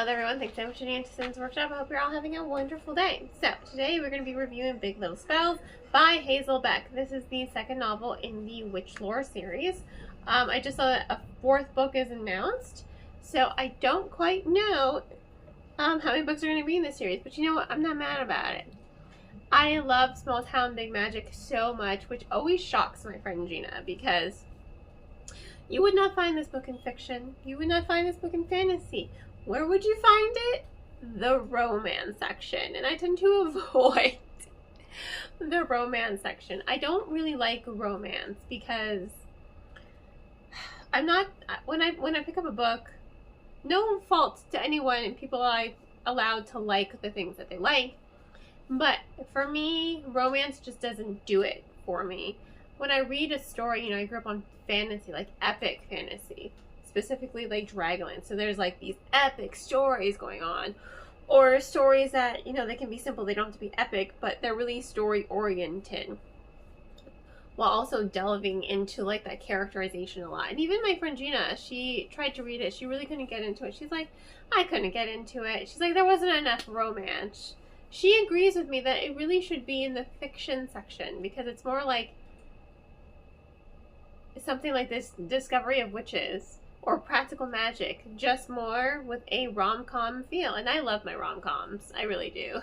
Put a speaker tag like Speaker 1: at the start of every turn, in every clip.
Speaker 1: Hello there everyone, thanks so much for tuning into Sims Workshop. I hope you're all having a wonderful day. So, today we're going to be reviewing Big Little Spells by Hazel Beck. This is the second novel in the Witch Lore series. I just saw that a fourth book is announced, so I don't quite know how many books are going to be in this series, but you know what, I'm not mad about it. I love Small Town Big Magic so much, which always shocks my friend Gina, because you would not find this book in fiction. You would not find this book in fantasy. Where would you find it? The romance section. And I tend to avoid the romance section. I don't really like romance because I'm not, when I pick up a book, no fault to anyone and people are allowed to like the things that they like. But for me, romance just doesn't do it for me. When I read a story, you know, I grew up on fantasy, like epic fantasy. Specifically like Dragonlance. So there's like these epic stories going on. Or stories that, you know, they can be simple. They don't have to be epic, but they're really story oriented. While also delving into like that characterization a lot. And even my friend Gina, she tried to read it. She really couldn't get into it. She's like, I couldn't get into it. She's like, there wasn't enough romance. She agrees with me that it really should be in the fiction section. Because it's more like something like this Discovery of Witches. Or Practical Magic, just more with a rom-com feel. And I love my rom-coms. I really do.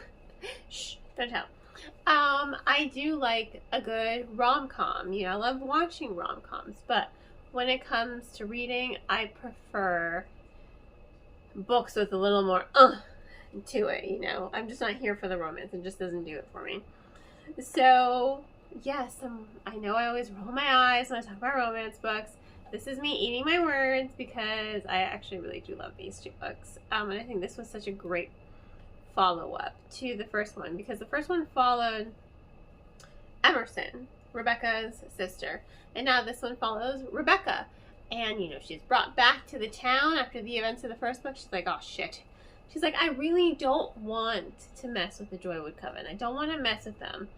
Speaker 1: Shh, don't tell. I do like a good rom-com. You know, I love watching rom-coms. But when it comes to reading, I prefer books with a little more to it, you know. I'm just not here for the romance. It just doesn't do it for me. So, yes, I know I always roll my eyes when I talk about romance books. This is me eating my words because I actually really do love these two books. And I think this was such a great follow-up to the first one because the first one followed Emerson, Rebecca's sister. And now this one follows Rebecca. And, you know, she's brought back to the town after the events of the first book. She's like, oh, shit. She's like, I really don't want to mess with the Joywood Coven. I don't want to mess with them.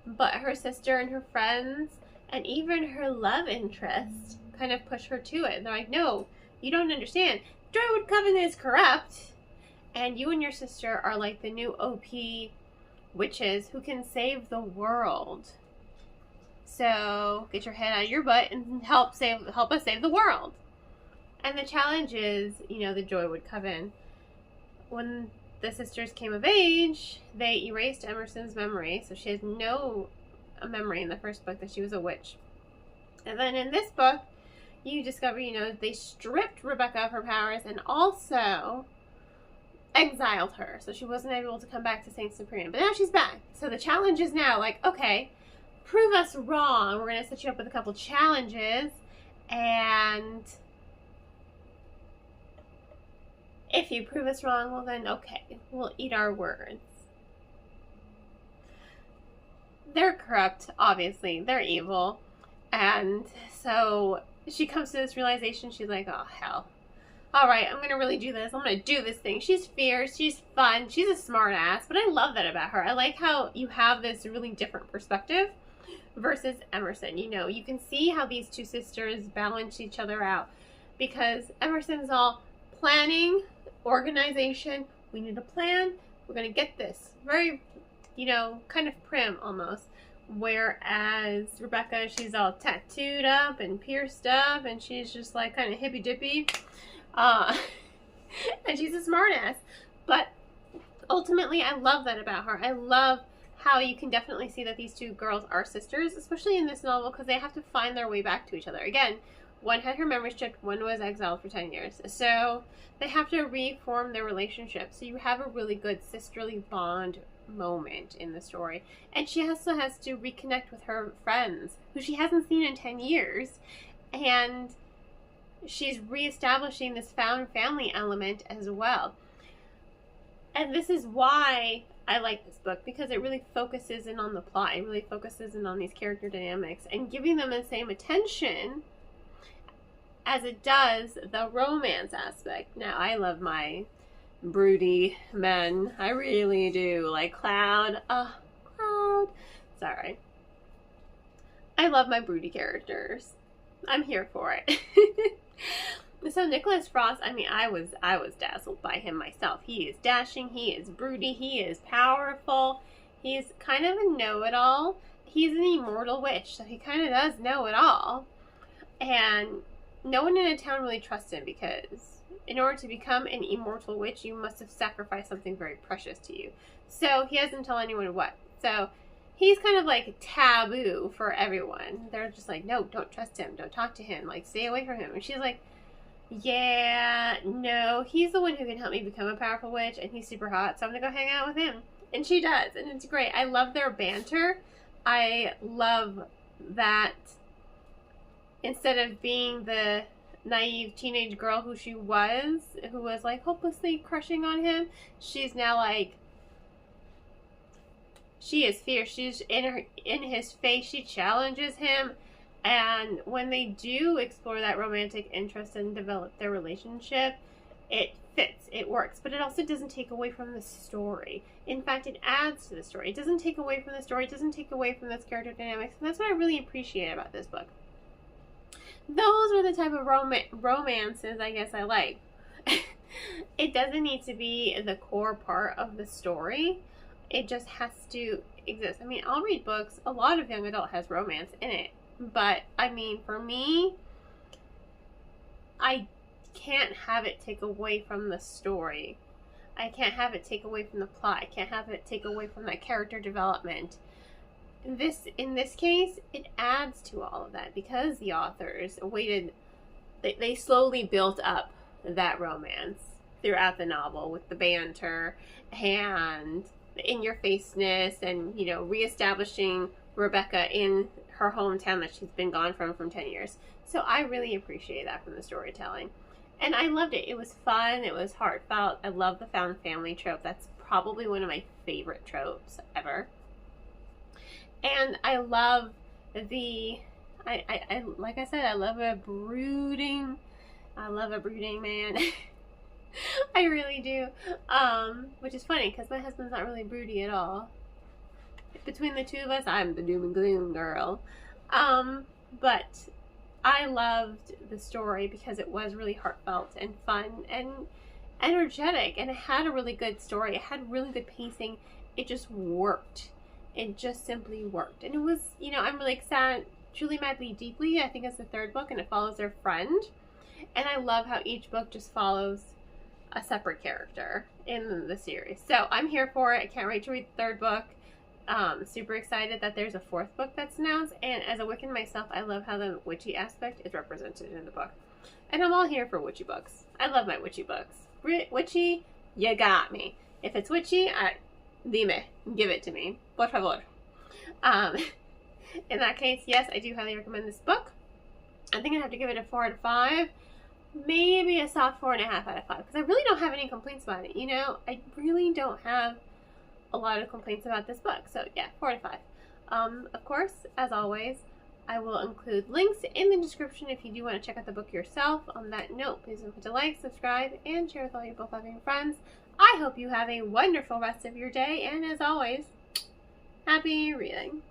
Speaker 1: But her sister and her friends and even her love interest kind of push her to it. And they're like, no, you don't understand. Joywood Coven is corrupt. And you and your sister are like the new OP witches who can save the world. So get your head out of your butt and help us save the world. And the challenge is, you know, the Joywood Coven. When the sisters came of age, they erased Emerson's memory. So she has no memory in the first book that she was a witch. And then in this book, you discover, you know, they stripped Rebecca of her powers and also exiled her. So she wasn't able to come back to Saint Cyprian. But now she's back. So the challenge is now like, okay, prove us wrong. We're going to set you up with a couple challenges. And if you prove us wrong, well then, okay, we'll eat our words. They're corrupt, obviously. They're evil. And so she comes to this realization. She's like, oh, hell. All right, I'm going to really do this. I'm going to do this thing. She's fierce. She's fun. She's a smart ass. But I love that about her. I like how you have this really different perspective versus Emerson. You know, you can see how these two sisters balance each other out. Because Emerson's all planning, organization. We need a plan. We're going to get this. Very, you know, kind of prim almost. Whereas Rebecca, she's all tattooed up and pierced up, and she's just like kind of hippy dippy, and she's a smartass. But ultimately, I love that about her. I love how you can definitely see that these two girls are sisters, especially in this novel, because they have to find their way back to each other. Again, one had her memory stripped, one was exiled for 10 years. So they have to reform their relationship. So you have a really good sisterly bond moment in the story. And she also has to reconnect with her friends who she hasn't seen in 10 years. And she's reestablishing this found family element as well. And this is why I like this book, because it really focuses in on the plot. It really focuses in on these character dynamics and giving them the same attention as it does the romance aspect. Now, I love my broody men. I really do. Like Cloud. Cloud. Sorry. I love my broody characters. I'm here for it. So Nicholas Frost, I mean, I was dazzled by him myself. He is dashing, he is broody, he is powerful. He's kind of a know-it-all. He's an immortal witch, so he kind of does know it all. And no one in a town really trusts him because in order to become an immortal witch, you must have sacrificed something very precious to you. So he doesn't tell anyone what. So he's kind of like taboo for everyone. They're just like, no, don't trust him. Don't talk to him. Like, stay away from him. And she's like, yeah, no, he's the one who can help me become a powerful witch, and he's super hot, so I'm gonna go hang out with him. And she does, and it's great. I love their banter. I love that instead of being the naive teenage girl who was like hopelessly crushing on him, she's now like, she is fierce. She's in his face. She challenges him. And when they do explore that romantic interest and develop their relationship, it fits, it works, but it also doesn't take away from the story. In fact, it adds to the story. It doesn't take away from the story. It doesn't take away from those character dynamics. And that's what I really appreciate about this book. Those are the type of romances I guess I like. It doesn't need to be the core part of the story. It just has to exist. I mean, I'll read books. A lot of young adult has romance in it. But, I mean, for me, I can't have it take away from the story. I can't have it take away from the plot. I can't have it take away from that character development. In this case, it adds to all of that because the authors they slowly built up that romance throughout the novel with the banter and the in-your-faceness and, you know, reestablishing Rebecca in her hometown that she's been gone from 10 years. So I really appreciate that from the storytelling. And I loved it. It was fun. It was heartfelt. I love the found family trope. That's probably one of my favorite tropes ever. And I love I like I said, I love a brooding man. I really do. Which is funny because my husband's not really broody at all. Between the two of us, I'm the doom and gloom girl. But I loved the story because it was really heartfelt and fun and energetic, and it had a really good story. It had really good pacing. It just worked. It just simply worked. And it was, you know, I'm really excited. Truly Madly Deeply, I think, is the third book, and it follows their friend. And I love how each book just follows a separate character in the series. So I'm here for it. I can't wait to read the third book. Super excited that there's a fourth book that's announced, and as a Wiccan myself, I love how the witchy aspect is represented in the book. And I'm all here for witchy books. I love my witchy books. Witchy, you got me. If it's witchy, dime, give it to me. Por favor. In that case, yes, I do highly recommend this book. I think I have to give it a 4 out of 5. Maybe a soft 4.5 out of 5, because I really don't have any complaints about it. You know, I really don't have a lot of complaints about this book. So yeah, 4 out of 5. Of course, as always, I will include links in the description if you do want to check out the book yourself. On that note, please don't forget to like, subscribe, and share with all your book loving friends. I hope you have a wonderful rest of your day, and as always, happy reading.